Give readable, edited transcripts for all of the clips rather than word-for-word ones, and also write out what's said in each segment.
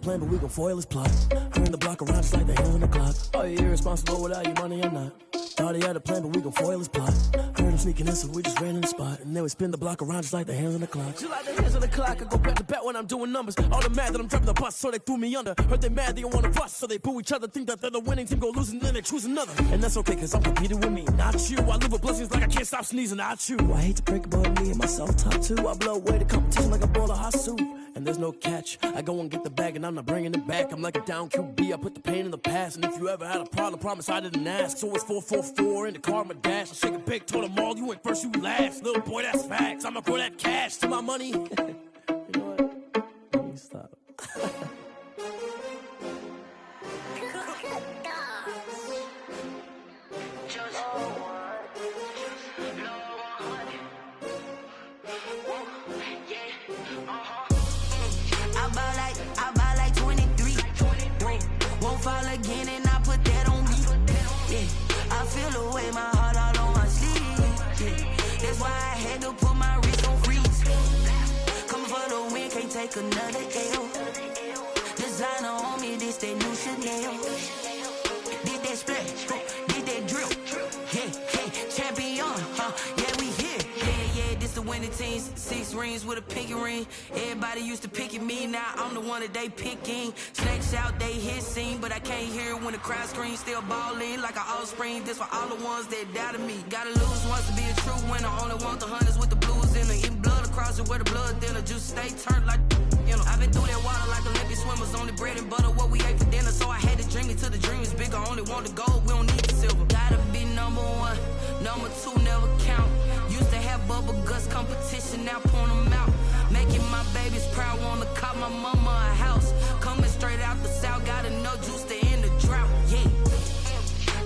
plan, but we gon' foil his plot. Turn the block around just like the hands on the clock. Are you irresponsible without your money or not? Thought he had a plan, but we gon' foil his plot. Heard him sneaking in, so we just ran in the spot. And then we spin the block around just like the hands on the clock. Just like the hands on the clock, I go back to back when I'm doing numbers. All the mad that I'm dropping the bus, so they threw me under. Heard they mad, they don't wanna bust, so they boo each other. Think that they're the winning team, go losing, then they choose another. And that's okay, cause I'm competing with me, not you. I live with blessings like I can't stop sneezing, not you. I hate to break it, but me and myself top two. I blow away the competition like a bowl of hot soup. And there's no catch, I go and get the bag and I'm not bringing it back. I'm like a down QB, I put the pain in the past. And if you ever had a problem, promise I didn't ask. So it's 444 in the car, my dash. I shake a big, told them all, you ain't first, you last. Little boy, that's facts, I'ma grow that cash to my money. You know what? Let me stop. I buy like 23. Won't fall again and I put that on me. Yeah, I feel the way, my heart all on my sleeve. Yeah, that's why I had to put my wrist on freeze. Coming for the win, can't take another L. Designer on me, this that new Chanel. Did that splash, did that drill. Yeah, champion, yeah, we here. Yeah, this the winning team. 6 rings with a pinky ring. Everybody used to pick at me, now I'm the one that they picking. Snakes out, they hit scene, but I can't hear when the crowd screams. Still ballin' like an offspring. This for all the ones that doubted me. Gotta lose once to be a true winner. Only want the hunters with the blues in it. Eating blood across it where the blood thinner. Just stay turned like, you know. I've been through that water like Olympic swimmers. Only bread and butter, what we ate for dinner. So I had to dream it till the dream is bigger. Only want the gold, we don't need the silver. Gotta be number 1, number 2 never count. Used to have bubble guts competition, now point them out. Making my babies proud, wanna cop my mama a house. Coming straight out the south, got enough juice to end the drought. Yeah,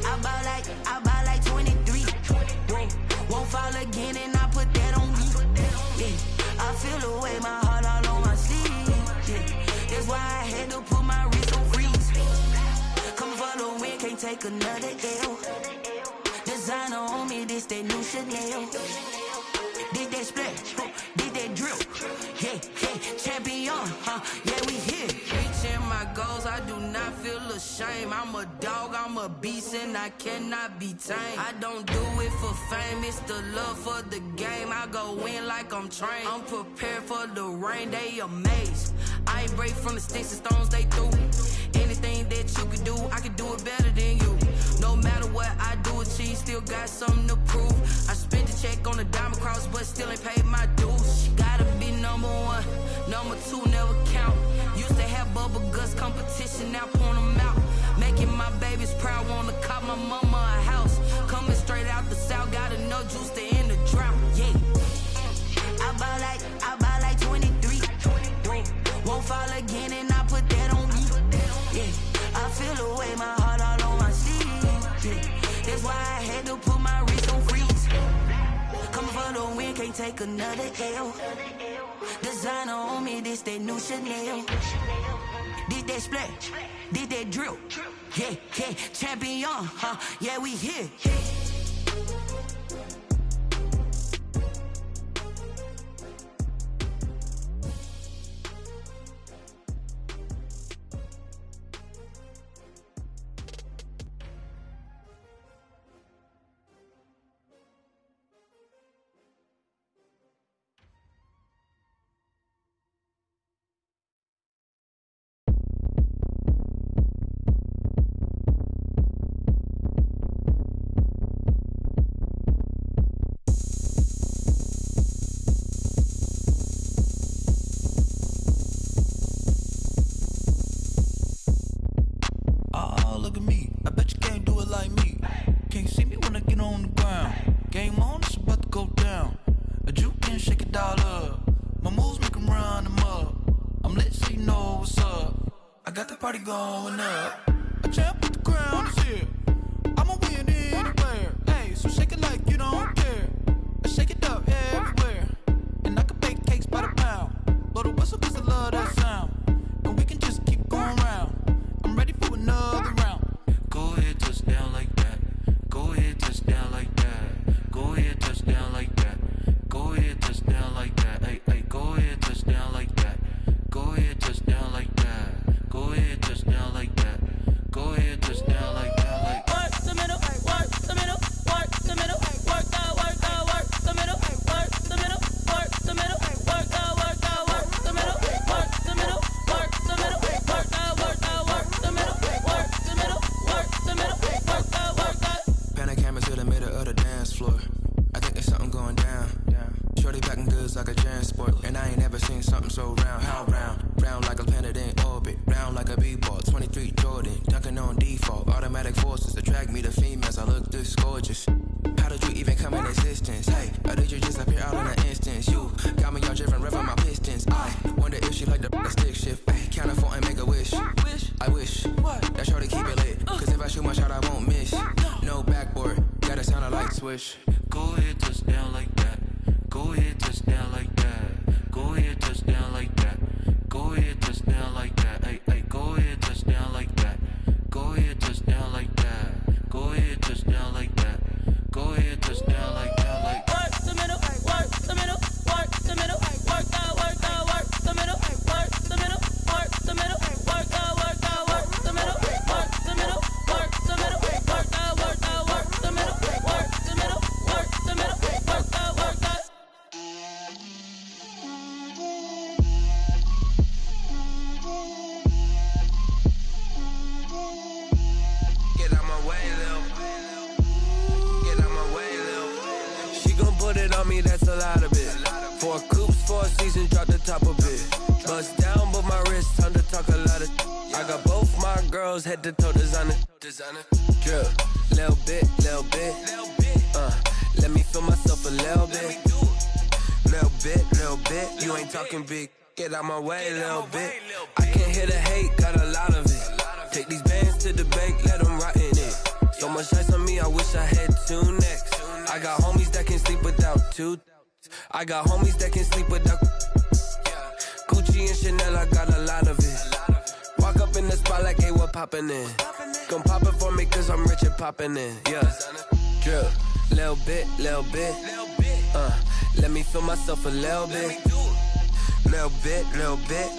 I buy like 23. Won't fall again and I put that on me. Yeah, I feel the way, my heart all on my sleeve. Yeah, that's why I had to put my wrist on freeze. Coming for the win, can't take another L. Designer on me, this that new Chanel. Did that splash, did that drill. Yeah, champion, yeah, we here. Reaching my goals, I do not feel ashamed. I'm a dog, I'm a beast, and I cannot be tamed. I don't do it for fame, it's the love for the game. I go in like I'm trained. I'm prepared for the rain, they amazed. I ain't break from the sticks and stones they threw. Anything that you can do, I can do it better than you. No matter what I do, achieve, still got something to prove. I spent the check on the diamond cross, but still ain't paid my dues. Gotta be number 1, number 2 never count. Used to have bubble guts competition, now point them out. Making my babies proud, wanna cop my mama a house. Coming straight out the south, got enough juice to end the drought. Yeah, I buy like 23. Won't fall again and I put that on me. Yeah, I feel the way, my heart all on my sleeve. Yeah, that's why I had to put my wrist on freeze. Coming for the win, can't take another L. Designer on me, this that new Chanel. Did that splash, did that drill. Yeah, champion, yeah, we here. Party going up. A champ with the crown is here. I'ma win anywhere. Hey, so shake it like you don't care. I shake it up everywhere. And I can bake cakes by the pound. Blow the whistle cause I love that sound. And we can just keep going round. I'm ready for another round. Go ahead, touch down like that. Go ahead, touch down like that. Go ahead, touch down like that. Go ahead, touch down like that. Hey, go ahead, touch down like that. Go ahead, touch down like that. Go swish. Go ahead, touchdown like that. Go ahead, touchdown like that. Go ahead, touchdown like that. Go ahead, touchdown like that. Hey, hey, go ahead, touchdown like that. Go ahead, touchdown like that. Go ahead, touchdown like that. Go ahead, touchdown like that. Like work the middle, work the middle, work the middle, work out, work out, work the middle, work the middle, work the middle, work out, work out, work the middle, work the middle, work the middle, work out, work out, work the middle, work the middle, work the middle, work out, work out. get out my way, Lil. Get out my way, Lil. She gon' put it on me, that's a lot of it. 4 coops, 4 seasons, drop the top of it. Bust down, but my wrist, time to talk a lot of. I got both my girls, head to toe designer. Drip, little bit, little bit. Let me feel myself a little bit. Little bit. You ain't talking big. Get out my way, little bit. I can't hear the hate, got a lot of it. Take these bands to the bank, let them rot in it. So much ice on me, I wish I had 2 necks. I got homies that can sleep without 2. I got homies that can sleep without. Gucci and Chanel, I got a lot of it. Walk up in the spot like, hey, what poppin' in? Gon' pop it for me, cause I'm rich and poppin' in. Yeah, drip, little bit. Let me feel myself a little bit. Little bit.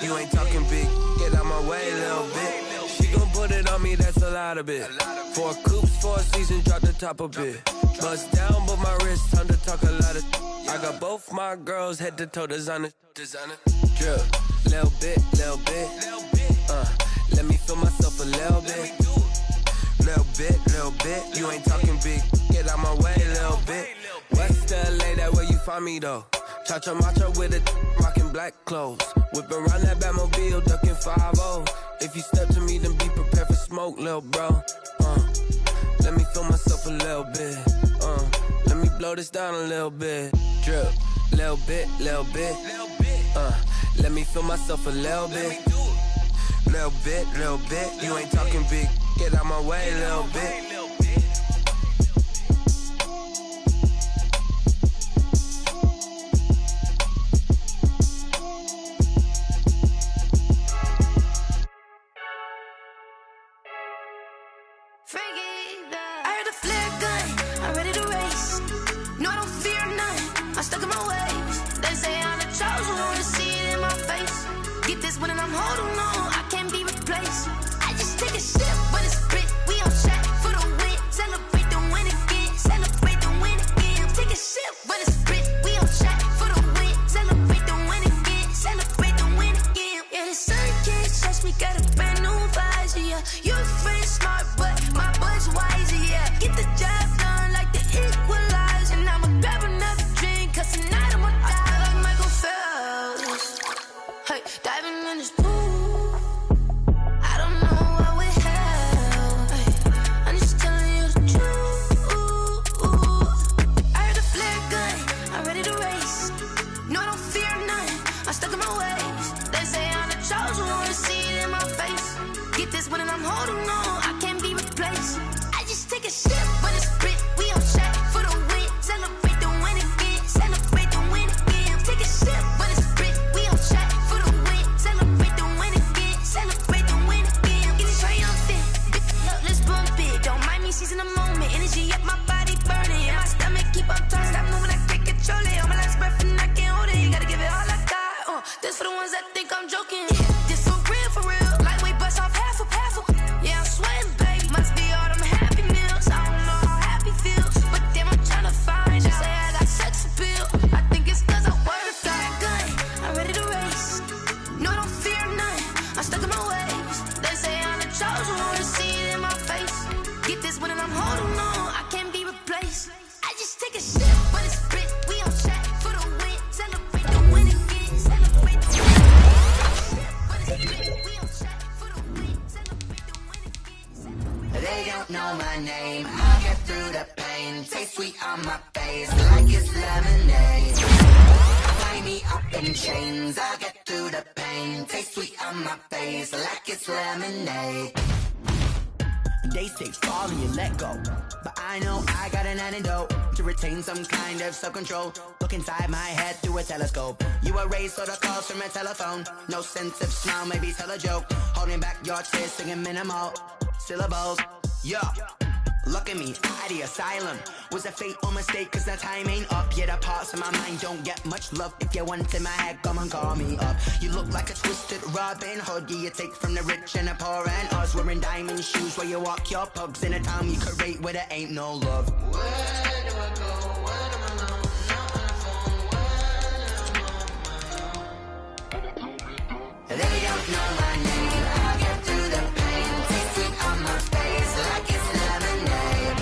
You ain't talking big. Get out my way, little bit. She gon' put it on me, that's a lot of it. 4 coops, 4 seasons, drop the top a bit. Bust down, but my wrist, time to talk a lot of. I got both my girls, head to toe designer. Drip, little bit. Let me feel myself a little bit. Little bit. You ain't talking big. Get out my way, little bit. West LA, that where you find me though. Cha-cha matcha with it, rockin' black clothes. Whippin' around that Batmobile, duckin' 5-0. If you step to me, then be prepared for smoke, lil' bro. Let me feel myself a little bit. Let me blow this down a little bit. Drip, little bit. Let me feel myself a little bit. Little bit. You ain't talking big. Get out my way, little bit. Holding on, I can't be replaced. I just take a sip, but it's spit. We on track for the win. Celebrate the win again. Celebrate the win again. Take a sip, but it's spit. We on track for the win. Celebrate the win again. Celebrate the win again. Yeah, the sun can't touch me. Got a brand new visor. Yeah, you're friend smart, but my boy's wiser. Yeah, get the job done like the equalizer. And I'ma grab another drink, cause tonight I'ma die like Michael Phelps. Hey, diving in this pool. Holding on, I can't be replaced. I just take a sip, but it's spit. We on track for the win. Celebrate the win again. Celebrate the win again. Take a sip, but it's spit. We on track for the win. Celebrate the win again. Celebrate the win again. Get it triumphant. Look, let's bump it. Don't mind me seizing the moment. Energy up my body burning. And my stomach keep on turning. Stop moving, I can't control it. On my last breath and I can't hold it. You gotta give it all I got. This for the ones that think I'm joking. This for real. Lightweight bust off half a. Yeah, I'm sweating, babe. Must be all them happy meals. I don't know how happy feels, but damn, I'm tryna find out. Say I got sex appeal. I think it's cause I wear a fat gun. I'm ready to race. No, I don't fear nothing. I'm stuck in my ways. They say I'm the chosen one. See it in my face. Get this one and I'm holding on. I can't be replaced. I just take a sip, but it's spit. We on track for the win. Celebrate the win again. Celebrate the win. But it's spit. We on track for the win. They don't know my name, I'll get through the pain. Taste sweet on my face, like it's lemonade. Tie me up in chains, I'll get through the pain. Taste sweet on my face, like it's lemonade. They say fall and you let go, but I know I got an antidote to retain some kind of self-control. Look inside my head through a telescope. You erase all the calls from a telephone. No sense of smile, maybe tell a joke. Holding back your tears, singing minimal syllables. Yeah. Look at me, at the asylum. Was a fate or mistake, cause the time ain't up. Yet the parts of my mind don't get much love. If you want in my head, come and call me up. You look like a twisted Robin Hood. Yeah, you take from the rich and the poor and us. Wearing diamond shoes where you walk your pugs. In a town you could rate where there ain't no love. Where do I go? When I'm alone? Not on the phone. When I'm They don't know my name. I'll get through the pain. Taste sweet on my face like it's lemonade.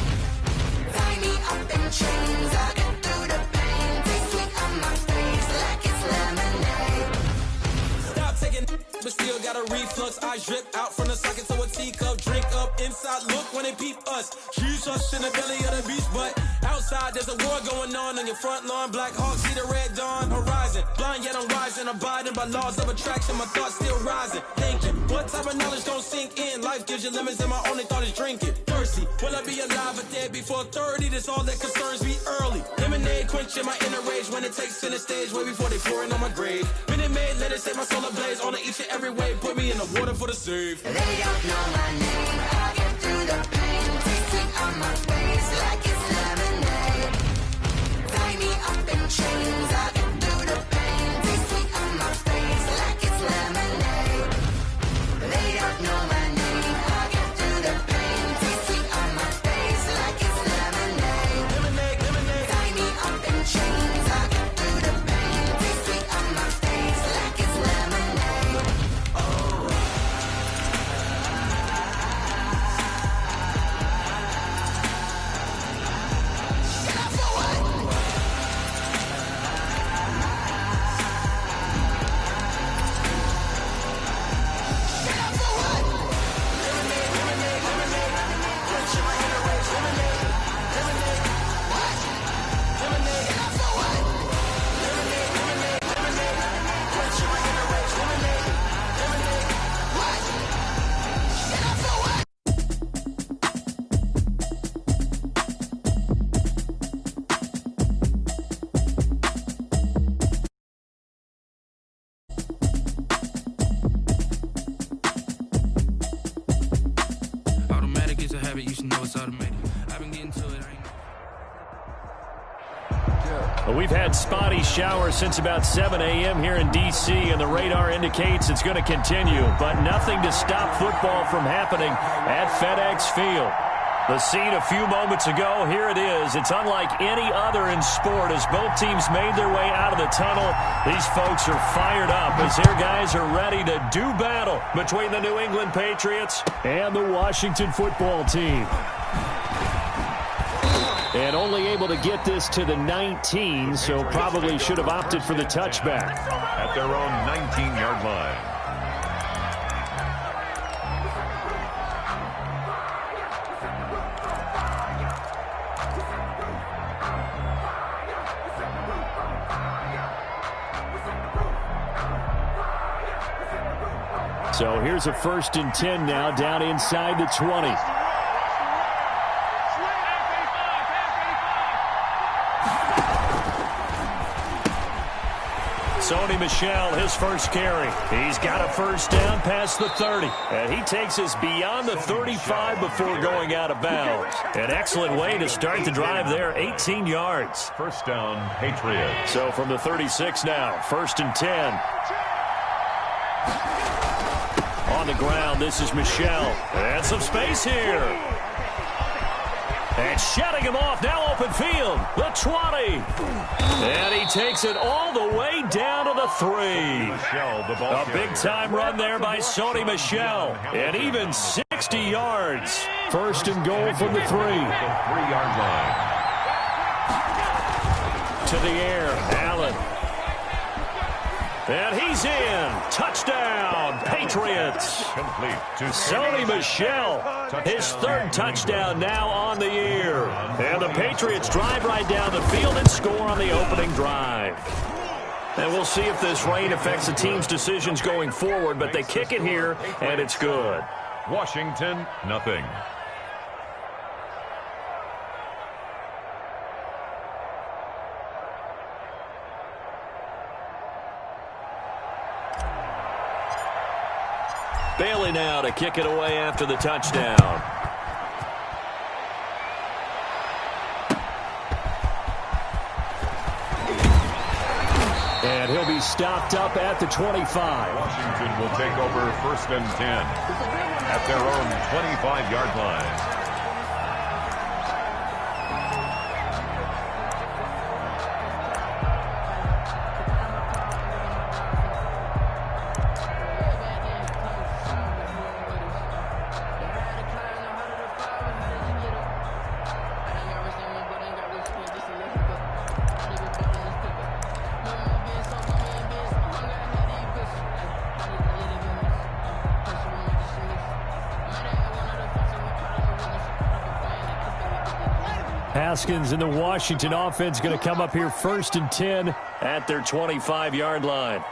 Tie me up in chains. I'll get through the pain. Taste sweet on my face like it's lemonade. Stop taking but still got a reflux. I drip out from the socket to a teacup. Drink up inside, look when they peep us. She's us in the belly of the beach, but outside there's a war going on your front lawn. Black Hawk, see the red dawn horizon. Blind yet I'm rising, abiding by laws of attraction. My thoughts still rising, thinking what type of knowledge don't sink in. Life gives you lemons and my only thought is drinking. Thirsty, will I be alive or dead before 30? That's all that concerns me early. Lemonade quenching my inner rage when it takes center stage way before they pour it on my grave. Minute Maid, let it set my soul ablaze on each and every way. Put me in the water for the save. They don't know my name. I'll get through the pain. Taste sweet on my face like it's lemonade. Tie me up in chains. I'll get through the pain. Taste sweet on my face like it's lemonade. They don't know my name. I'll get through the pain. Taste sweet on my face like it's lemonade. Lemonade, lemonade. Tie me up in chains. I'll get through the pain. Taste sweet on my face like it's lemonade. Automatic is a habit, you should know it's automated. I've been getting to it, I ain't Well, we've had spotty showers since about 7 a.m. here in D.C., and the radar indicates it's going to continue, but nothing to stop football from happening at FedEx Field. The scene a few moments ago, here it is. It's unlike any other in sport as both teams made their way out of the tunnel. These folks are fired up as their guys are ready to do battle between the New England Patriots and the Washington football team. And only able to get this to the 19, so probably should have opted for the touchback. At their own 19-yard line. So here's a 1st and 10 now, down inside the 20. Sony Michel, his first carry. He's got a first down past the 30. And he takes us beyond the 35 before going out of bounds. An excellent way to start the drive there, 18 yards. First down, Patriots. So from the 36 now, 1st and 10. On the ground, this is Michel. And some space here. And shutting him off, now open field, the 20. And he takes it all the way down to the 3. Michel, the ball A big-time run there by Sony Michel. And even 60 yards. 1st and goal from the 3. 3-yard line. To the air, Allen. And he's in. Touchdown, Patriots. Complete to Sony Michel, his 3rd touchdown now on the year. And the Patriots drive right down the field and score on the opening drive. And we'll see if this rain affects the team's decisions going forward, but they kick it here, and it's good. Washington, nothing. to kick it away after the touchdown. And he'll be stopped up at the 25. Washington will take over 1st and 10 at their own 25-yard line. Haskins and the Washington offense going to come up here 1st and 10 at their 25-yard line.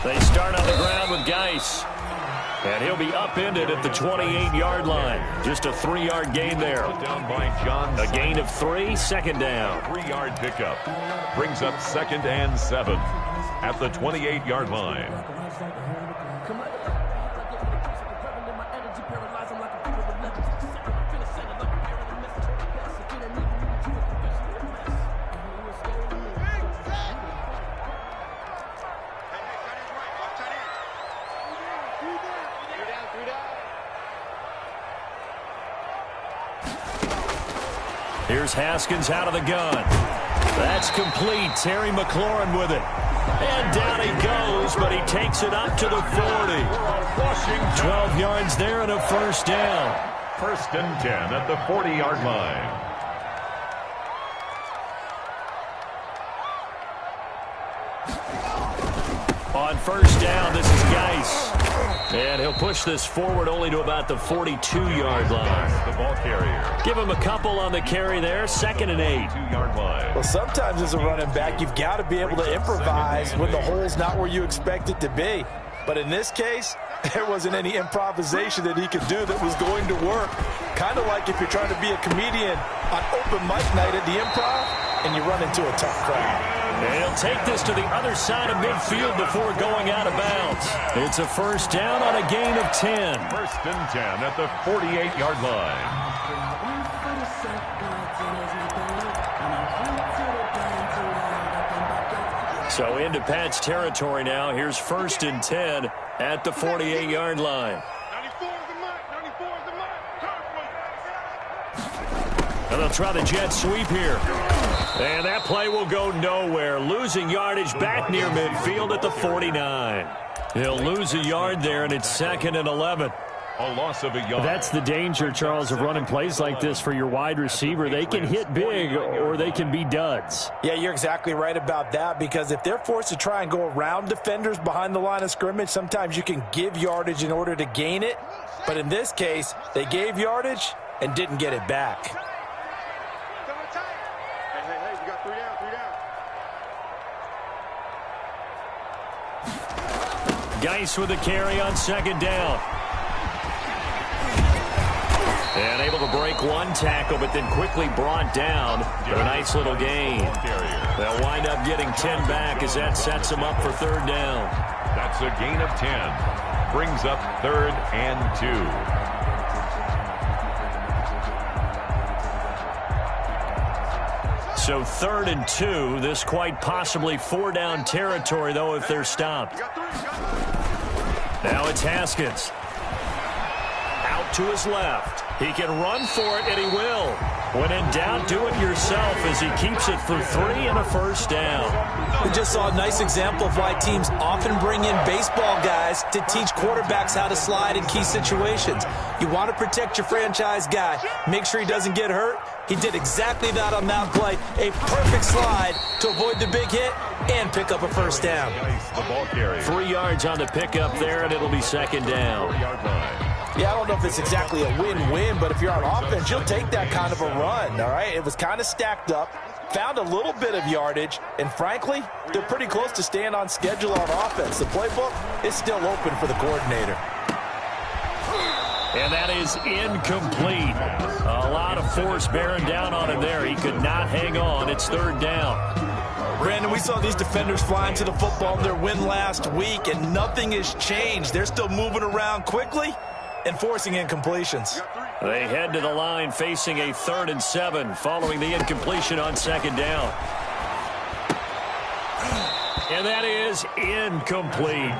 They start on the ground with Geis. And he'll be upended at the 28-yard line. Just a 3-yard gain there. Down by John. A gain of 3, 2nd down. 3-yard pickup. Brings up 2nd and 7 at the 28-yard line. Here's Haskins out of the gun. That's complete. Terry McLaurin with it. And down he goes, but he takes it up to the 40. Washington. 12 yards there and a 1st down. 1st and 10 at the 40-yard line. On 1st down, this is Geis. And he'll push this forward only to about the 42-yard line. The ball carrier. Give him a couple on the carry there. 2nd and 8. 2-yard line. Well, sometimes as a running back, you've got to be able to improvise when the hole's not where you expect it to be. But in this case, there wasn't any improvisation that he could do that was going to work. Kind of like if you're trying to be a comedian on open mic night at the Improv and you run into a tough crowd. And he'll take this to the other side of midfield before going out of bounds. It's a 1st down on a gain of 10. 1st and 10 at the 48-yard line. So into Pat's territory now. Here's 1st and 10 at the 48-yard line. And they'll try the jet sweep here. And that play will go nowhere. Losing yardage back near midfield at the 49. He'll lose a yard there, and it's 2nd and 11. A loss of a yard. That's the danger, Charles, of running plays like this for your wide receiver. They can hit big or they can be duds. Yeah, you're exactly right about that, because if they're forced to try and go around defenders behind the line of scrimmage, sometimes you can give yardage in order to gain it. But in this case, they gave yardage and didn't get it back. Geis with the carry on 2nd down. And able to break one tackle, but then quickly brought down for a nice little gain. They'll wind up getting 10 back as that sets them up for 3rd down. That's a gain of 10. Brings up 3rd and 2. So 3rd and 2. This quite possibly 4-down territory, though, if they're stopped. Now it's Haskins. Out to his left. He can run for it, and he will. When in doubt, do it yourself as he keeps it for 3 and a 1st down. We just saw a nice example of why teams often bring in baseball guys to teach quarterbacks how to slide in key situations. You want to protect your franchise guy. Make sure he doesn't get hurt. He did exactly that on that play. A perfect slide to avoid the big hit and pick up a 1st down. The ball carrier. 3 yards on the pickup there, and it'll be 2nd down. 4-yard line. Yeah, I don't know if it's exactly a win-win, but if you're on offense, you'll take that kind of a run, all right? It was kind of stacked up, found a little bit of yardage, and frankly, they're pretty close to staying on schedule on offense. The playbook is still open for the coordinator. And that is incomplete. A lot of force bearing down on him there. He could not hang on. It's 3rd down. Brandon, we saw these defenders flying to the football in their win last week, and nothing has changed. They're still moving around quickly and forcing incompletions. They head to the line facing a 3rd and 7 following the incompletion on 2nd down. And that is incomplete.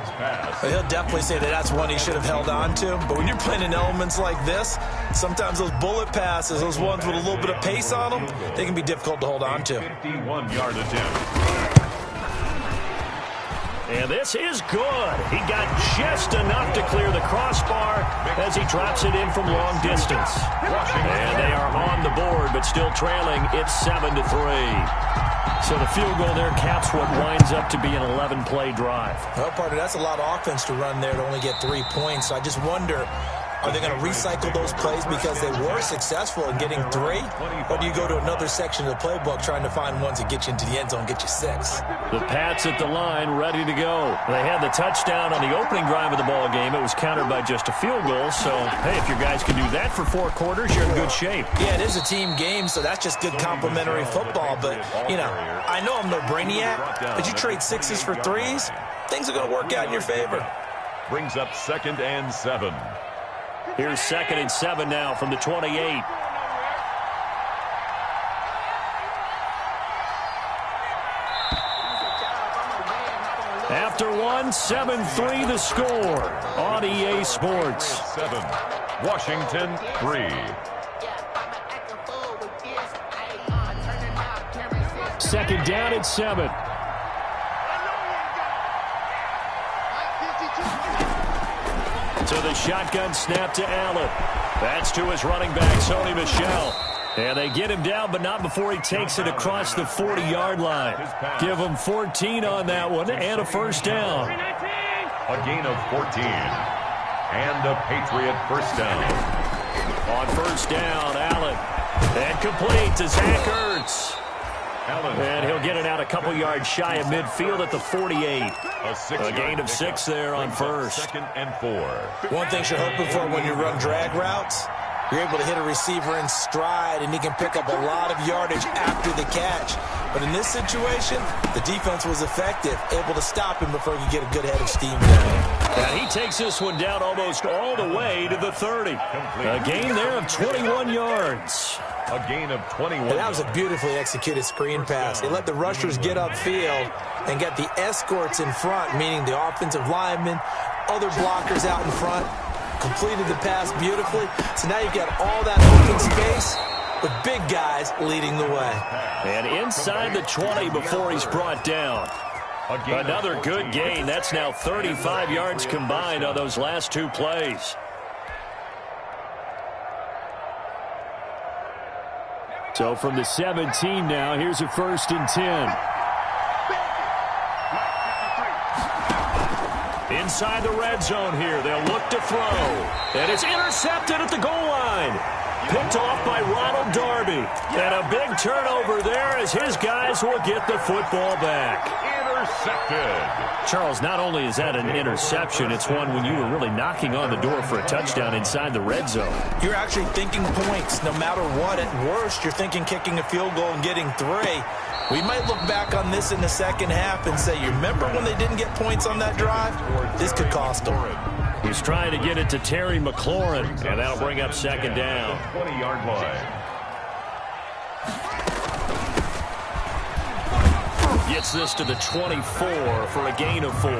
He'll definitely say that that's one he should have held on to. But when you're playing in elements like this, sometimes those bullet passes, those ones with a little bit of pace on them, they can be difficult to hold on to. 51-yard attempt. And this is good. He got just enough to clear the crossbar as he drops it in from long distance. And they are on the board, but still trailing. It's 7-3. So the field goal there caps what winds up to be an 11-play drive. Well, partner, that's a lot of offense to run there to only get 3 points. So I just wonder, are they going to recycle those plays because they were successful in getting 3? Or do you go to another section of the playbook trying to find ones that get you into the end zone, get you 6? The Pats at the line, ready to go. They had the touchdown on the opening drive of the ball game. It was countered by just a field goal. So, hey, if your guys can do that for 4 quarters, you're in good shape. Yeah, it is a team game, so that's just good complimentary football. But, you know, I know I'm no brainiac, but you trade 6s for 3s, things are going to work out in your favor. Brings up 2nd and 7. Here's 2nd and 7 now from the 28. After 1, 7-3 the score on EA Sports. 7, Washington 3. Second down at 7. So the shotgun snap to Allen. That's to his running back, Sony Michel. And they get him down, but not before he takes it across the 40-yard line. Give him 14 on that one and a first down. A gain of 14. And a Patriot first down. On first down, Allen. And complete to Zach Ertz. And he'll get it out a couple yards shy of midfield at the 48. A gain of 6 there on first. 2nd and 4. One thing you're hoping for when you run drag routes, you're able to hit a receiver in stride, and he can pick up a lot of yardage after the catch. But in this situation, the defense was effective, able to stop him before he could get a good head of steam going. And he takes this one down almost all the way to the 30. A gain there of 21 yards. A gain of 21. And that was a beautifully executed screen pass. They let the rushers get upfield and get the escorts in front, meaning the offensive linemen, other blockers out in front, completed the pass beautifully. So now you've got all that open space with big guys leading the way. And inside the 20 before he's brought down. Another good gain. That's now 35 yards combined on those last 2 plays. So from the 17 now, here's a 1st and 10. Inside the red zone here, they'll look to throw. And it's intercepted at the goal line. Picked off by Ronald Darby. And a big turnover there as his guys will get the football back. Intercepted. Charles, not only is that an interception, it's one when you were really knocking on the door for a touchdown inside the red zone. You're actually thinking points no matter what. At worst, you're thinking kicking a field goal and getting 3. We might look back on this in the second half and say, you remember when they didn't get points on that drive? This could cost them. He's trying to get it to Terry McLaurin, and that'll bring up 2nd down. 20-yard line. Gets this to the 24 for a gain of 4.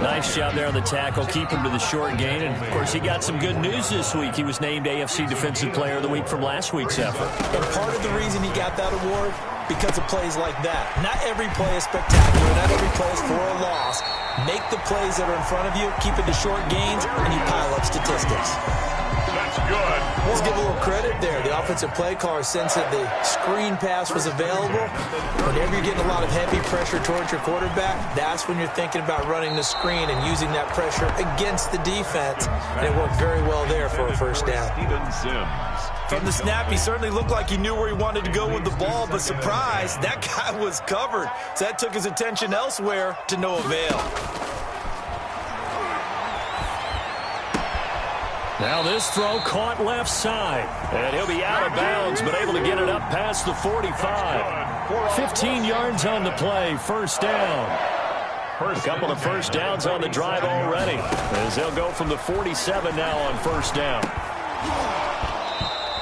Nice job there on the tackle. Keep him to the short gain. And, of course, he got some good news this week. He was named AFC Defensive Player of the Week from last week's effort. And part of the reason he got that award, because of plays like that. Not every play is spectacular. Not every play is for a loss. Make the plays that are in front of you, keep it to short gains, and you pile up statistics. That's good. Let's give a little credit there. The offensive play caller sensed that the screen pass was available. Whenever you're getting a lot of heavy pressure towards your quarterback, that's when you're thinking about running the screen and using that pressure against the defense. And it worked very well there for a first down. From the snap, he certainly looked like he knew where he wanted to go with the ball, but surprise, that guy was covered. So that took his attention elsewhere to no avail. Now this throw caught left side. And he'll be out of bounds, but able to get it up past the 45. 15 yards on the play, first down. A couple of first downs on the drive already, as they'll go from the 47 now on first down.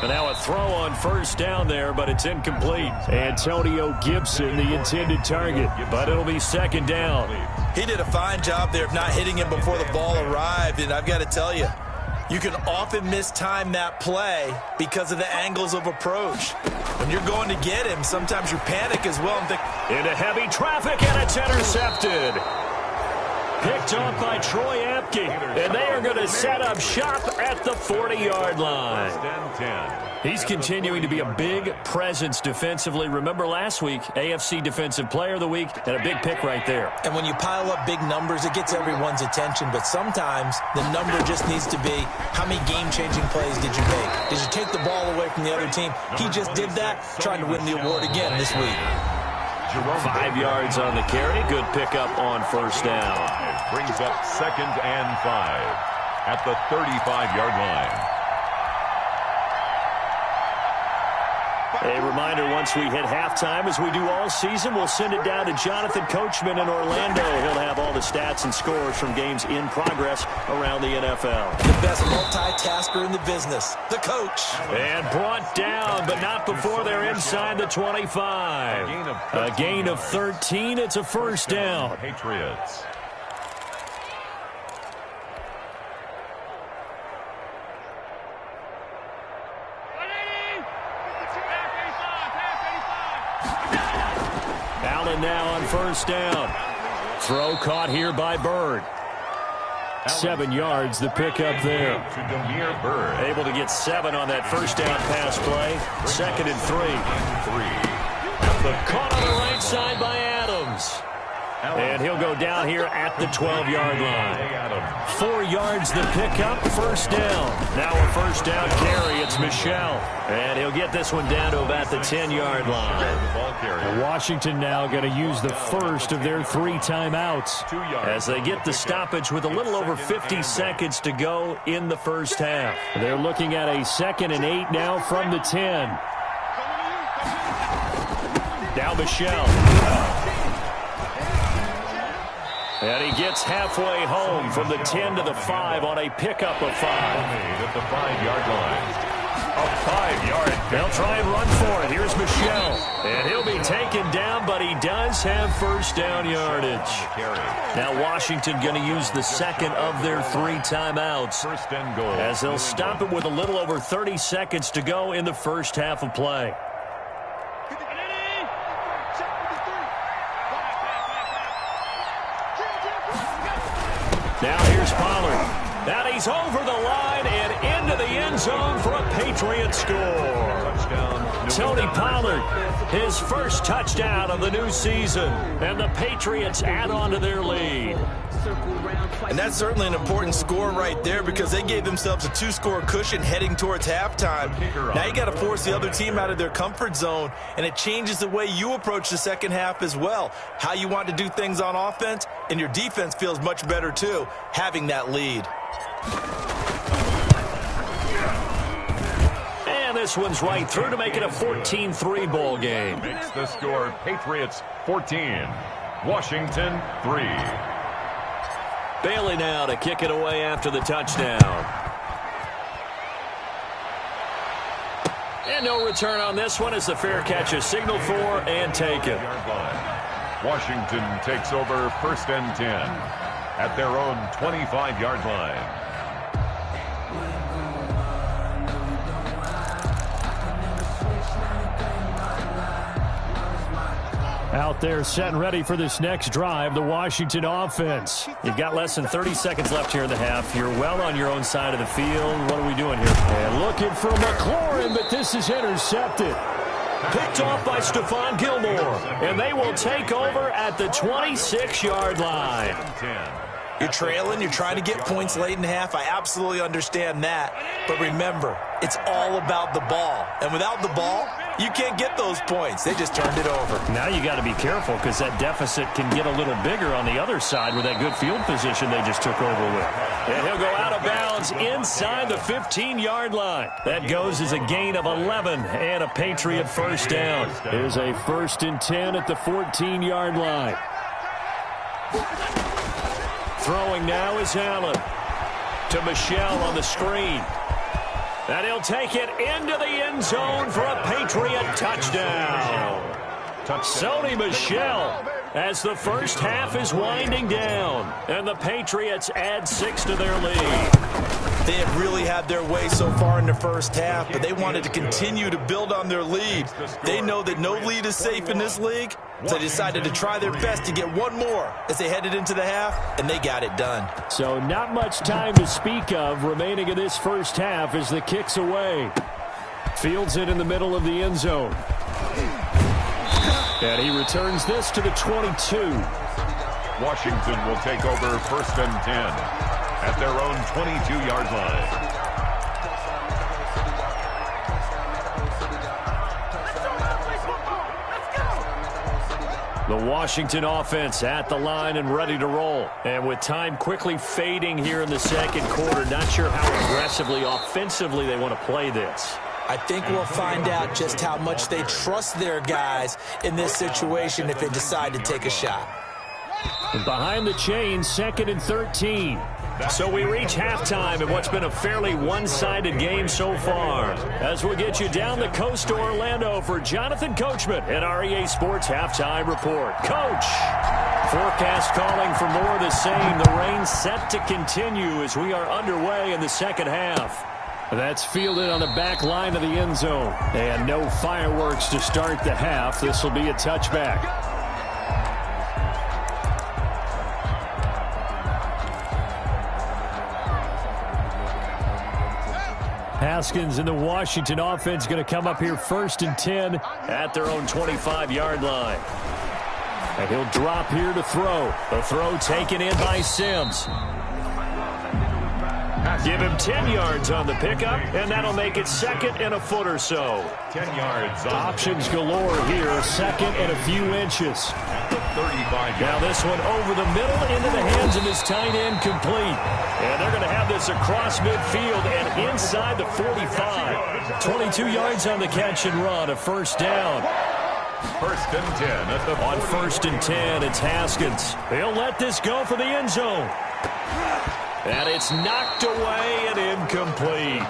And now a throw on first down there, but it's incomplete. Antonio Gibson, the intended target, but it'll be second down. He did a fine job there of not hitting him before the ball arrived, and I've got to tell you, you can often mistime that play because of the angles of approach. When you're going to get him, sometimes you panic as well. Into heavy traffic, and it's intercepted. Picked off by Troy Apke, and they are going to set up shop at the 40-yard line. He's continuing to be a big presence defensively. Remember last week, AFC Defensive Player of the Week, and a big pick right there. And when you pile up big numbers, it gets everyone's attention. But sometimes the number just needs to be, how many game-changing plays did you make? Did you take the ball away from the other team? He just did that, trying to win the award again this week. 5 yards on the carry. Good pickup on first down. Brings up 2nd and 5 at the 35-yard line. A reminder, once we hit halftime, as we do all season, we'll send it down to Jonathan Coachman in Orlando. He'll have all the stats and scores from games in progress around the NFL. The best multitasker in the business, the coach. And brought down, but not before they're inside the 25. A gain of 13. It's a first down. Patriots. Allen now on first down. Throw caught here by Bird. 7 yards, the pickup there. To Damiere Byrd. Able to get 7 on that first down pass play. 2nd and 3. Caught on the right side by Adams. And he'll go down here at the 12-yard line. 4 yards the pickup, first down. Now a first down carry, it's Michel. And he'll get this one down to about the 10-yard line. Washington now going to use the first of their 3 timeouts as they get the stoppage with a little over 50 seconds to go in the first half. They're looking at a 2nd and 8 now from the 10. Now Michel. And he gets halfway home from the 10 to the 5 on a pickup of 5. At the 5-yard line. A 5-yard. They'll try and run for it. Here's Michel. And he'll be taken down, but he does have first down yardage. Now Washington going to use the 2nd of their 3 timeouts. First and goal. As they'll stop it with a little over 30 seconds to go in the first half of play. Now here's Pollard. And he's over the line and into the end zone for a Patriots score. Touchdown. Tony Pollard, his first touchdown of the new season. And the Patriots add on to their lead. And that's certainly an important score right there because they gave themselves a 2-score cushion heading towards halftime. Now you got to force the other team out of their comfort zone, and it changes the way you approach the second half as well. How you want to do things on offense, and your defense feels much better too, having that lead. And this one's right through to make it a 14-3 ball game. Makes the score Patriots 14, Washington 3. Bailey now to kick it away after the touchdown. And no return on this one as the fair catch is signaled for and taken. Washington takes over 1st and 10 at their own 25-yard line. Out there set and ready for this next drive, the Washington offense. You've got less than 30 seconds left here in the half. You're well on your own side of the field. What are we doing here? And looking for McLaurin, but this is intercepted. Picked off by Stephon Gilmore. And they will take over at the 26-yard line. You're trailing, you're trying to get points late in half. I absolutely understand that. But remember, it's all about the ball. And without the ball, You can't get those points. They just turned it over. Now you got to be careful because that deficit can get a little bigger on the other side with that good field position they just took over with. And he'll go out of bounds inside the 15-yard line. That goes as a gain of 11 and a Patriot first down. Here's a 1st and 10 at the 14-yard line. Throwing now is Allen to Michel on the screen. And he'll take it into the end zone for a Patriot touchdown. Sony Michel as the first half is winding down. And the Patriots add 6 to their lead. They have really had their way so far in the first half, but they wanted to continue to build on their lead. They know that no lead is safe in this league, so they decided to try their best to get one more as they headed into the half, and they got it done. So not much time to speak of remaining in this first half as the kick's away. Fields it in the middle of the end zone. And he returns this to the 22. Washington will take over 1st and 10 at their own 22-yard line. The Washington offense at the line and ready to roll. And with time quickly fading here in the second quarter, not sure how aggressively, offensively they want to play this. I think we'll find out just how much they trust their guys in this situation if they decide to take a shot. And behind the chains, 2nd and 13. So we reach halftime in what's been a fairly one-sided game so far. As we'll get you down the coast to Orlando for Jonathan Coachman at our EA Sports Halftime Report. Coach! Forecast calling for more of the same. The rain set to continue as we are underway in the second half. That's fielded on the back line of the end zone. And no fireworks to start the half. This will be a touchback. Haskins and the Washington offense going to come up here 1st and 10 at their own 25-yard line. And he'll drop here to throw. The throw taken in by Sims. Give him 10 yards on the pickup, and that'll make it 2nd and a foot or so. 10 yards. Options galore here, 2nd and a few inches. The 35. Now this one over the middle into the hands of his tight end, complete. And they're going to have this across midfield and inside the 45. 22 yards on the catch and run, a first down. 1st and 10 at the 40. On 1st and 10, it's Haskins. He'll let this go for the end zone. And it's knocked away and incomplete.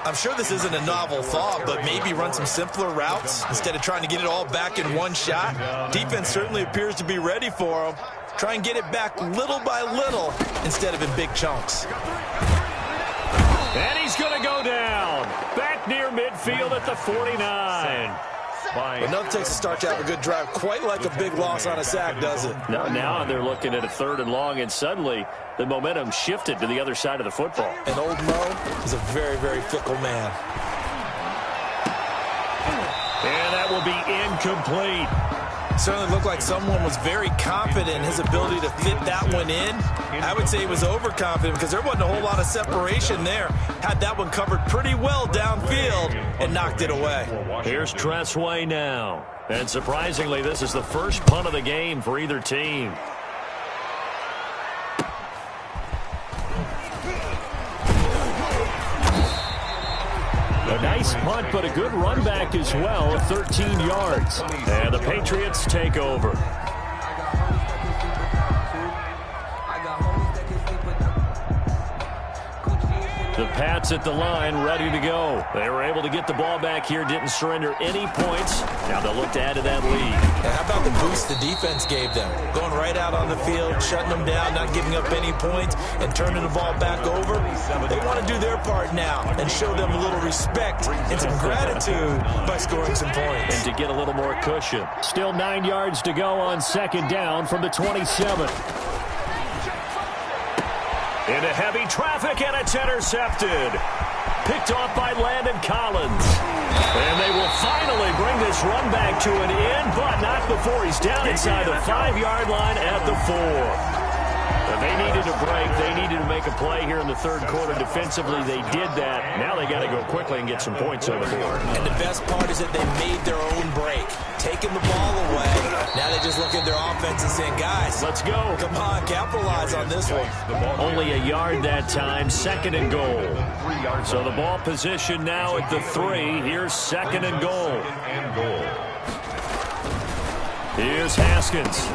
I'm sure this isn't a novel thought, but maybe run some simpler routes instead of trying to get it all back in one shot. Defense certainly appears to be ready for him. Try and get it back little by little instead of in big chunks. And he's going to go down. Back near midfield at the 49. But nothing takes a start to have a good drive quite like a big loss on a sack, does it? No, now they're looking at a 3rd and long, and suddenly the momentum shifted to the other side of the football. And old Mo is a very, very fickle man. And that will be incomplete. Certainly looked like someone was very confident in his ability to fit that one in. I would say he was overconfident because there wasn't a whole lot of separation there. Had that one covered pretty well downfield and knocked it away. Here's Tressway now. And surprisingly, this is the first punt of the game for either team. A nice punt, but a good run back as well, 13 yards. And the Patriots take over. The Pats at the line, ready to go. They were able to get the ball back here, didn't surrender any points. Now they'll look to add to that lead. And how about the boost the defense gave them? Going right out on the field, shutting them down, not giving up any points, and turning the ball back over. They want to do their part now and show them a little respect and some gratitude by scoring some points. And to get a little more cushion. Still 9 yards to go on 2nd down from the 27. Into heavy traffic, and it's intercepted. Picked off by Landon Collins. And they will finally bring this run back to an end, but not before he's down inside the 5-yard line at the 4. And they needed a break. They needed to make a play here in the third quarter defensively. They did that. Now they got to go quickly and get some points on the board. And the best part is that they made their own break, taking the ball away. Now they just look at their offense and saying, guys, let's go. Come on, capitalize on this one. Only a yard that time, 2nd and goal. So the ball position now at the 3. Here's 2nd and goal. Here's Haskins.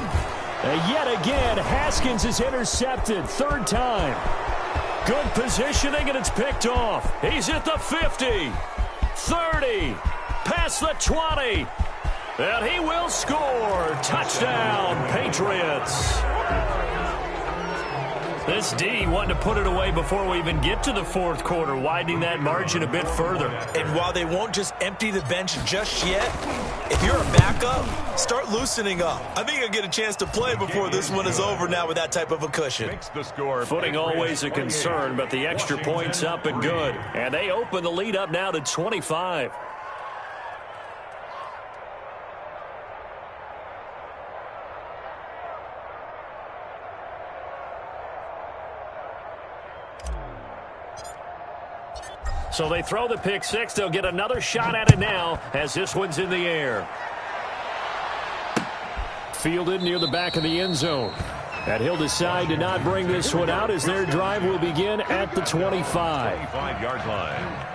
Yet again, Haskins is intercepted. 3rd time. Good positioning, and it's picked off. He's at the 50. 30. Past the 20. And he will score. Touchdown, Patriots. This D wanting to put it away before we even get to the 4th quarter, widening that margin a bit further. And while they won't just empty the bench just yet, if you're a backup, start loosening up. I think you'll get a chance to play before this one is over now with that type of a cushion. Footing always a concern, but the extra point's up and good. And they open the lead up now to 25. So they throw the pick 6. They'll get another shot at it now as this one's in the air. Fielded near the back of the end zone. And he'll decide to not bring this one out as their drive will begin at the 25. 25-yard line.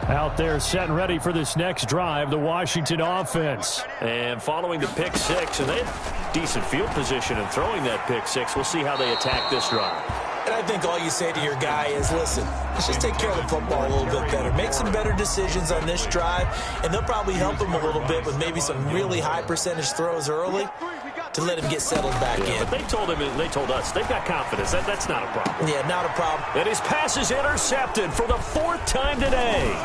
Out there set and ready for this next drive, the Washington offense. And following the pick 6, and they have decent field position in throwing that pick 6. We'll see how they attack this drive. And I think all you say to your guy is, listen, let's just take care of the football a little bit better. Make some better decisions on this drive, and they'll probably help him a little bit with maybe some really high percentage throws early to let him get settled back in. But they told us, they've got confidence. That's not a problem. Yeah, not a problem. And his pass is intercepted for the 4th time today.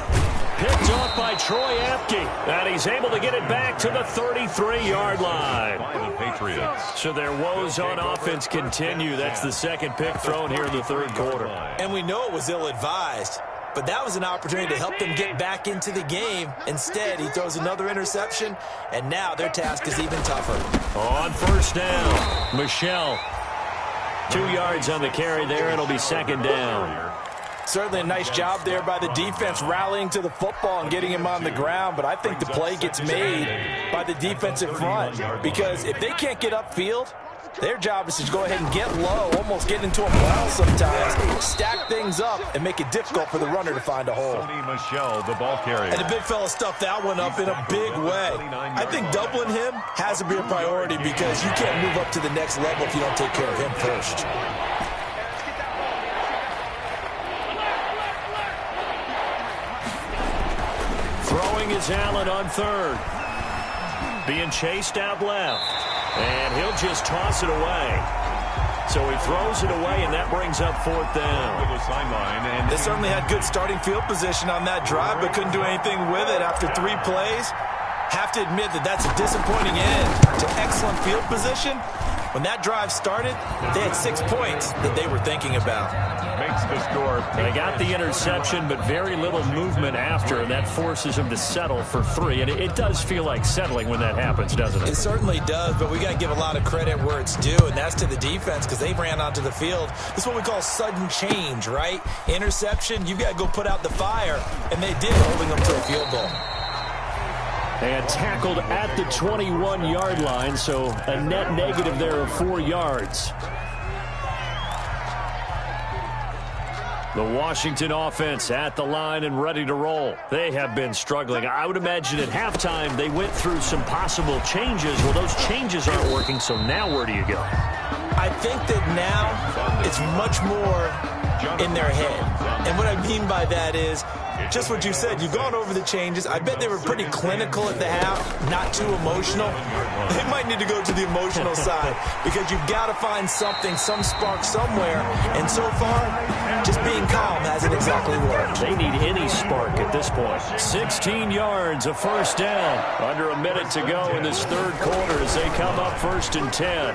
Picked off by Troy Apke. And he's able to get it back to the 33-yard line. By the Patriots. So their woes on offense continue. That's the 2nd pick thrown here in the 3rd quarter. And we know it was ill-advised, but that was an opportunity to help them get back into the game. Instead, he throws another interception, and now their task is even tougher. On 1st down, Michel. 2 yards on the carry there. It'll be 2nd down. Certainly a nice job there by the defense rallying to the football and getting him on the ground, but I think the play gets made by the defensive front because if they can't get upfield, their job is to go ahead and get low, almost get into a ball sometimes, stack things up, and make it difficult for the runner to find a hole. Sony Michel, the ball carrier. And the big fella stuffed that one up in a big way. I think doubling him has to be a priority because you can't move up to the next level if you don't take care of him first. Throwing is Allen on 3rd. Being chased out left. And he'll just toss it away. So he throws it away, and that brings up 4th down. They certainly had good starting field position on that drive, but couldn't do anything with it after 3 plays. Have to admit that that's a disappointing end to excellent field position. When that drive started, they had 6 points that they were thinking about. Makes the score. They got the interception, but very little movement after, and that forces them to settle for 3. And it does feel like settling when that happens, doesn't it? It certainly does, but we got to give a lot of credit where it's due, and that's to the defense because they ran onto the field. This is what we call sudden change, right? Interception, you've got to go put out the fire, and they did, holding them to a field goal. And tackled at the 21-yard line, so a net negative there of 4 yards. The Washington offense at the line and ready to roll. They have been struggling. I would imagine at halftime they went through some possible changes. Well, those changes aren't working, so now where do you go? I think that now it's much more in their head. And what I mean by that is just what you said. You've gone over the changes. I bet they were pretty clinical at the half, not too emotional. They might need to go to the emotional side because you've got to find something, some spark somewhere. And so far, just being calm hasn't exactly worked. They need any spark at this point. 16 yards, a 1st down. Under a minute to go in this 3rd quarter as they come up 1st and 10.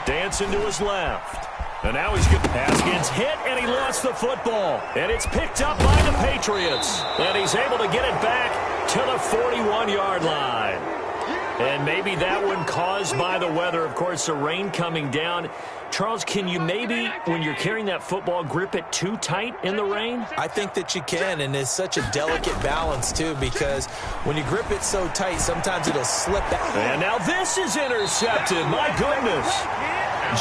Dancing to his left. And now he's good. Haskins hit, and he lost the football. And it's picked up by the Patriots. And he's able to get it back to the 41-yard line. And maybe that one caused by the weather. Of course, the rain coming down. Charles, can you maybe, when you're carrying that football, grip it too tight in the rain? I think that you can, and it's such a delicate balance, too, because when you grip it so tight, sometimes it'll slip out. And now this is intercepted. My goodness.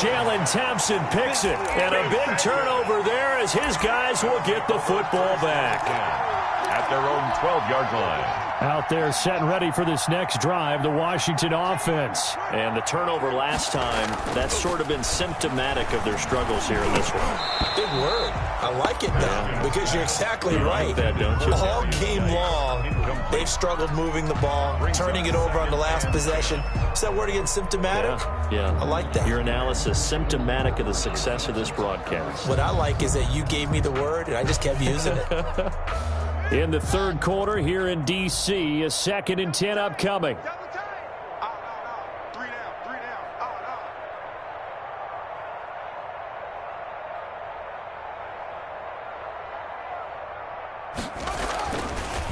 Jalen Thompson picks it. And a big turnover there as his guys will get the football back. At their own 12-yard line. Out there set and ready for this next drive, the Washington offense. And the turnover last time, that's sort of been symptomatic of their struggles here in this one. Big word. I like it, though, because you're exactly right. Like that, don't you? All game long, they've struggled moving the ball, turning it over on the last possession. Is that word again, symptomatic? Yeah. I like that. Your analysis, symptomatic of the success of this broadcast. What I like is that you gave me the word, and I just kept using it. In the third quarter here in D.C., a 2nd and 10 upcoming.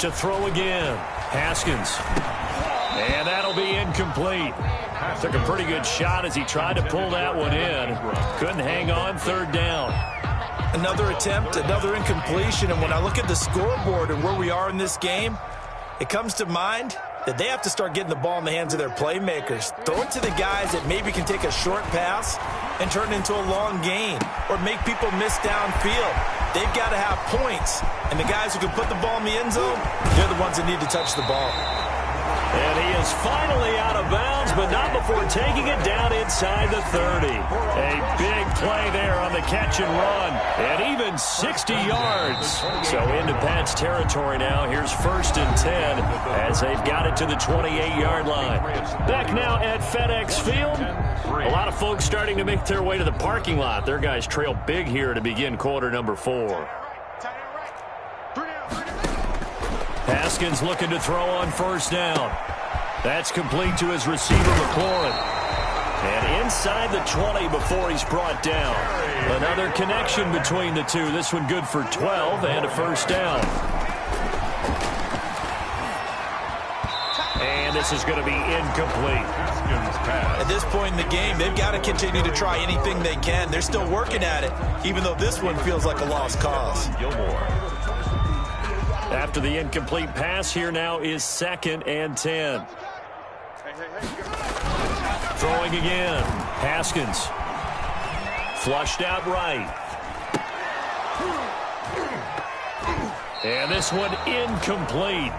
To throw again, Haskins. And that'll be incomplete. Took a pretty good shot as he tried to pull that one in. Couldn't hang on, 3rd down. Another attempt, another incompletion, and when I look at the scoreboard and where we are in this game, it comes to mind that they have to start getting the ball in the hands of their playmakers. Throw it to the guys that maybe can take a short pass and turn it into a long gain or make people miss downfield. They've got to have points, and the guys who can put the ball in the end zone, they're the ones that need to touch the ball. And he is finally out of bounds, but not before taking it down inside the 30. A big play there on the catch and run, and even 60 yards. So into Pat's territory now. Here's 1st and 10 as they've got it to the 28-yard line. Back now at FedEx Field. A lot of folks starting to make their way to the parking lot. Their guys trail big here to begin quarter number 4. Haskins looking to throw on 1st down. That's complete to his receiver, McLaurin. And inside the 20 before he's brought down. Another connection between the two. This one good for 12 and a 1st down. And this is going to be incomplete. At this point in the game, they've got to continue to try anything they can. They're still working at it, even though this one feels like a lost cause. Gilmore. After the incomplete pass, here now is 2nd and 10. Throwing again. Haskins. Flushed out right. And this one incomplete.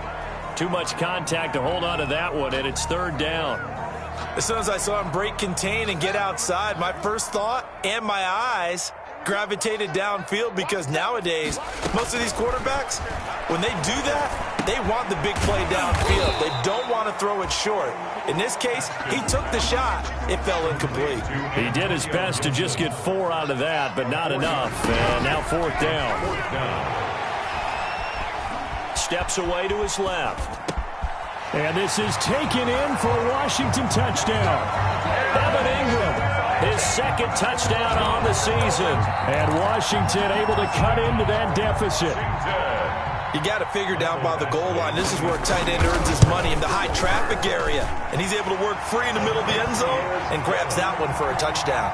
Too much contact to hold on to that one, and it's 3rd down. As soon as I saw him break contain and get outside, my first thought and my eyes gravitated downfield, because nowadays, most of these quarterbacks, when they do that, they want the big play downfield. They don't want to throw it short. In this case, he took the shot. It fell incomplete. He did his best to just get 4 out of that, but not enough. And now 4th down. Steps away to his left. And this is taken in for a Washington touchdown. Evan Ingram. His 2nd touchdown on the season. And Washington able to cut into that deficit. You got to figure down by the goal line. This is where a tight end earns his money, in the high traffic area. And he's able to work free in the middle of the end zone and grabs that one for a touchdown.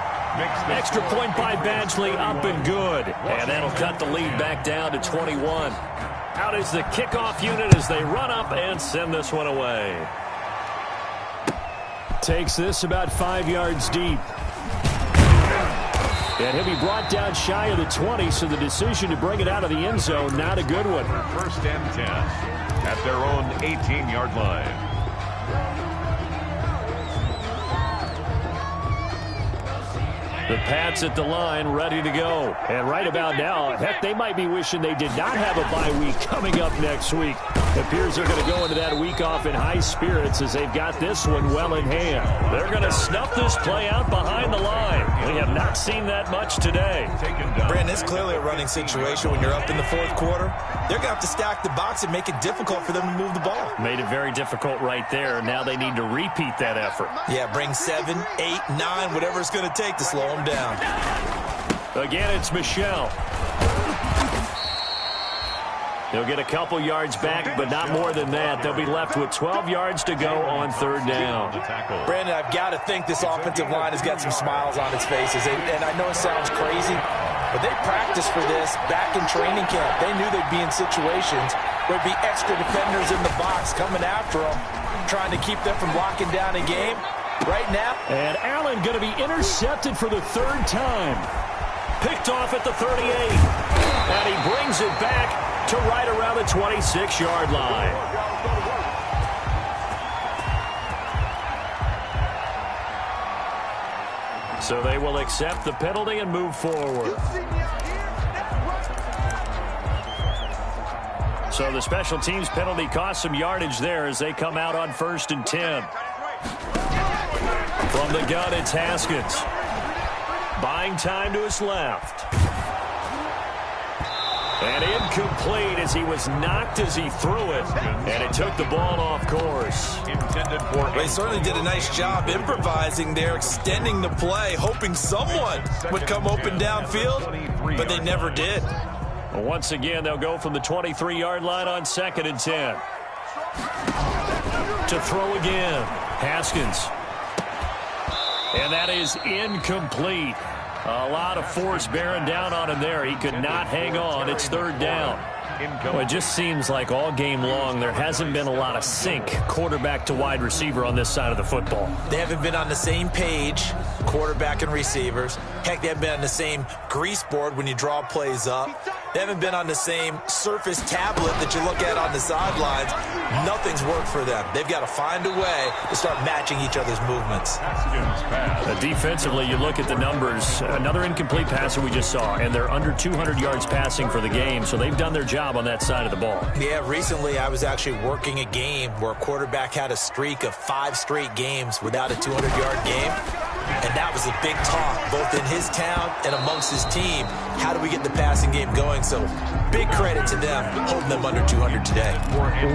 Extra point by Badgley, up and good. And that'll cut the lead back down to 21. Out is the kickoff unit as they run up and send this one away. Takes this about 5 yards deep. And he'll be brought down shy of the 20, so the decision to bring it out of the end zone, not a good one. 1st and 10 at their own 18-yard line. The Pats at the line, ready to go. And right about now, heck, they might be wishing they did not have a bye week coming up next week. It appears they're going to go into that week off in high spirits as they've got this one well in hand. They're going to snuff this play out behind the line. We have not seen that much today. Brandon, it's clearly a running situation when you're up in the 4th quarter. They're going to have to stack the box and make it difficult for them to move the ball. Made it very difficult right there. Now they need to repeat that effort. Yeah, bring 7, 8, 9, whatever it's going to take to slow them down. Again, it's Michel. He'll get a couple yards back, but not more than that. They'll be left with 12 yards to go on third down. Brandon, I've got to think this offensive line has got some smiles on its faces. And I know it sounds crazy, but they practiced for this back in training camp. They knew they'd be in situations where there'd be extra defenders in the box coming after them, trying to keep them from locking down a game. Right now. And Allen going to be intercepted for the third time. Picked off at the 38. And he brings it back to right around the 26-yard line. So they will accept the penalty and move forward. So the special teams penalty cost some yardage there as they come out on 1st and 10. From the gun, it's Haskins. Buying time to his left. And incomplete as he was knocked as he threw it. And it took the ball off course. They certainly did a nice job improvising there, extending the play, hoping someone would come open downfield, but they never did. Well, once again, they'll go from the 23-yard line on 2nd and 10. To throw again, Haskins. And that is incomplete. A lot of force bearing down on him there. He could not hang on. It's 3rd down. Well, it just seems like all game long there hasn't been a lot of sync quarterback to wide receiver on this side of the football. They haven't been on the same page, quarterback and receivers. Heck, they haven't been on the same grease board when you draw plays up. They haven't been on the same surface tablet that you look at on the sidelines. Nothing's worked for them. They've got to find a way to start matching each other's movements. Defensively, you look at the numbers. Another incomplete passer we just saw, and they're under 200 yards passing for the game, so they've done their job on that side of the ball. Yeah, recently I was actually working a game where a quarterback had a streak of 5 straight games without a 200-yard game. And that was a big talk, both in his town and amongst his team. How do we get the passing game going? So big credit to them, holding them under 200 today.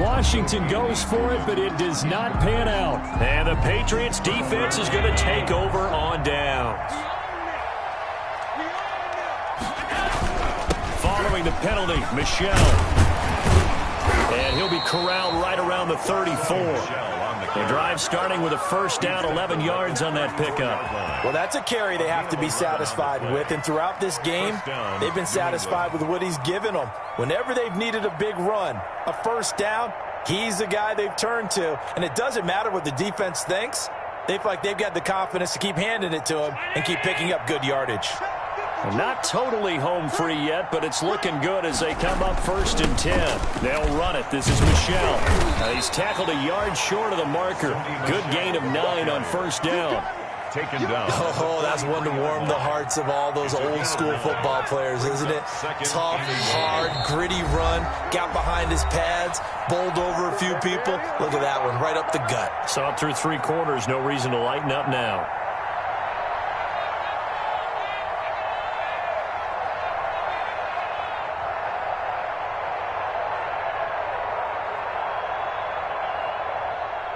Washington goes for it, but it does not pan out. And the Patriots defense is going to take over on downs. Following the penalty, Michel. And he'll be corralled right around the 34. The drive starting with a 1st down, 11 yards on that pickup. Well, that's a carry they have to be satisfied with. And throughout this game, they've been satisfied with what he's given them. Whenever they've needed a big run, a 1st down, he's the guy they've turned to. And it doesn't matter what the defense thinks. They feel like they've got the confidence to keep handing it to him and keep picking up good yardage. Not totally home free yet, but it's looking good as they come up 1st and 10. They'll run it. This is Michel. He's tackled a yard short of the marker. Good gain of 9 on 1st down. Taken down. Oh, that's one to warm the hearts of all those old school football players, isn't it? Tough, hard, gritty run. Got behind his pads, bowled over a few people. Look at that one, right up the gut. So up through 3 quarters, no reason to lighten up now.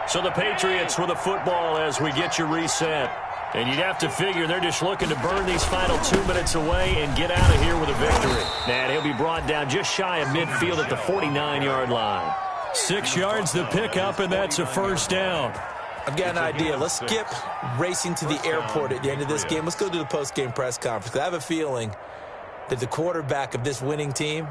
So the Patriots with the football as we get you reset. And you'd have to figure they're just looking to burn these final 2 minutes away and get out of here with a victory. And he'll be brought down just shy of midfield at the 49-yard line. 6 yards the pickup, and that's a 1st down. I've got an idea. Let's skip racing to the airport at the end of this game. Let's go to the post-game press conference. I have a feeling that the quarterback of this winning team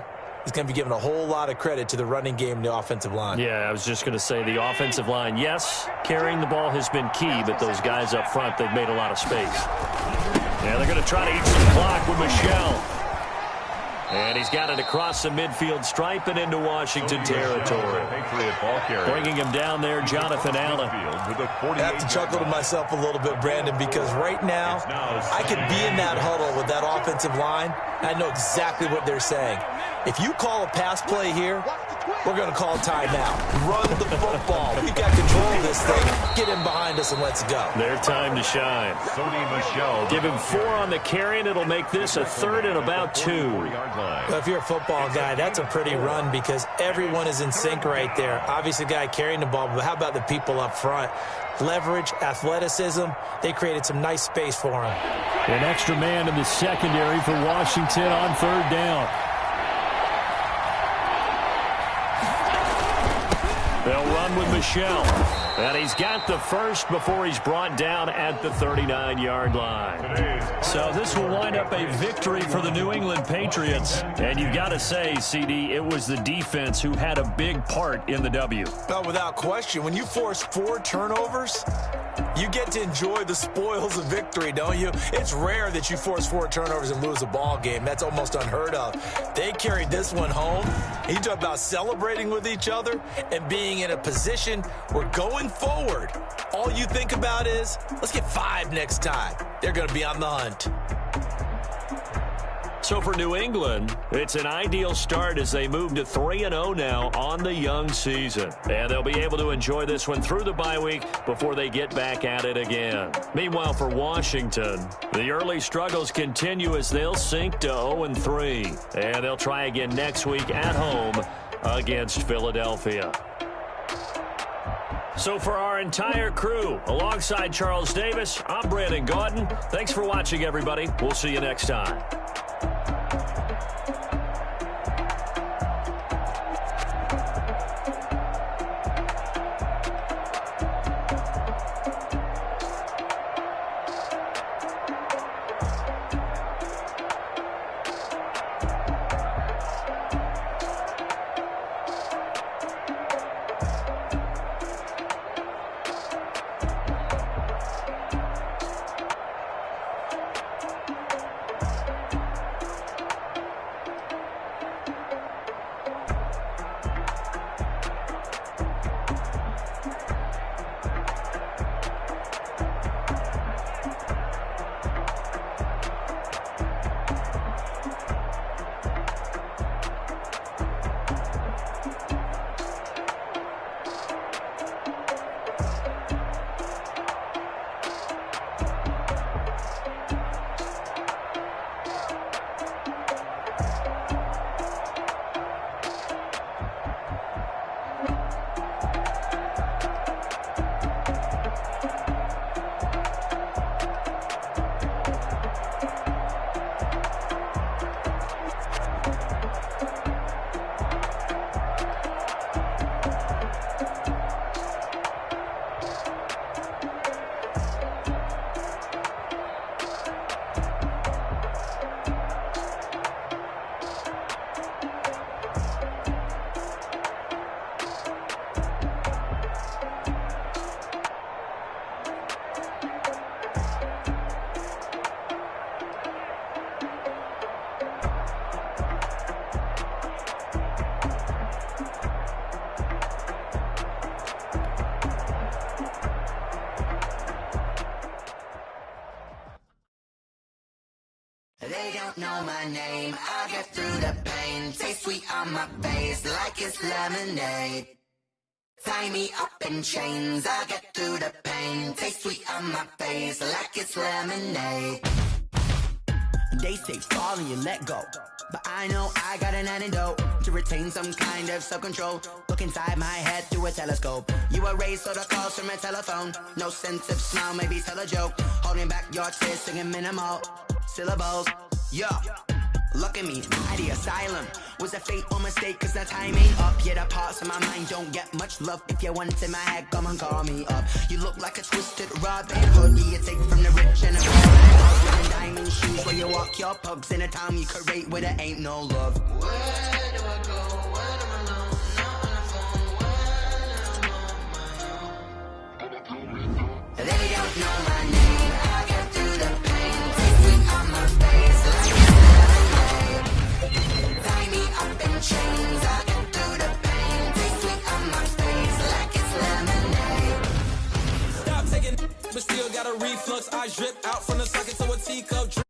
is going to be given a whole lot of credit to the running game and the offensive line. Yeah, I was just going to say the offensive line, yes, carrying the ball has been key, but those guys up front, they've made a lot of space. Yeah, they're going to try to eat some clock with Michel. And he's got it across the midfield stripe and into Washington territory. Bringing him down there, Jonathan Allen. I have to chuckle to myself a little bit, Brandon, because right now I could be in that huddle with that offensive line, and I know exactly what they're saying. If you call a pass play here, We're going to call a timeout. Run the football. We've got control of this thing. Get him behind us and let's go. Their time to shine. Sony Michel. Give him 4 on the carry, and it'll make this a 3rd and about 2. Well, if you're a football guy, that's a pretty run because everyone is in sync right there. Obviously, the guy carrying the ball, but how about the people up front? Leverage, athleticism, they created some nice space for him. An extra man in the secondary for Washington on 3rd down. They'll run with Michel. And he's got the first before he's brought down at the 39-yard line. So this will wind up a victory for the New England Patriots. And you've got to say, CD, it was the defense who had a big part in the W. Well, without question, when you force 4 turnovers, you get to enjoy the spoils of victory, don't you? It's rare that you force 4 turnovers and lose a ball game. That's almost unheard of. They carried this one home. You talk about celebrating with each other and being in a position where going forward, all you think about is, let's get 5 next time. They're going to be on the hunt. So for New England, it's an ideal start as they move to 3-0 now on the young season. And they'll be able to enjoy this one through the bye week before they get back at it again. Meanwhile, for Washington, the early struggles continue as they'll sink to 0-3. And they'll try again next week at home against Philadelphia. So for our entire crew, alongside Charles Davis, I'm Brandon Gaudin. Thanks for watching, everybody. We'll see you next time. They don't know my name, I get through the pain. Taste sweet on my face like it's lemonade. Tie me up in chains, I get through the pain. Taste sweet on my face like it's lemonade. They say fall and you let go, but I know I got an antidote to retain some kind of self-control. Look inside my head through a telescope. You erase all the calls from a telephone. No sense of smile, maybe tell a joke. Holding back your tears, singing minimal syllables. Yo, look at me, at the asylum. Was a fate or mistake, cause the time ain't up. Yeah, the parts of my mind don't get much love. If you want in my head, come and call me up. You look like a twisted Robin Hood. You take from the rich and the poor. Wearing diamond shoes where you walk your pugs. In a town you create where there ain't no love. Where do I go? When I'm alone? Not on the phone. When I'm on my own. They don't know my name. I get through the pain. Take me on my face like lemonade. Tie me up in chains. I get through the pain. Take me on my face like it's lemonade. Stop taking, but still got a reflux. I drip out from the socket to a teacup.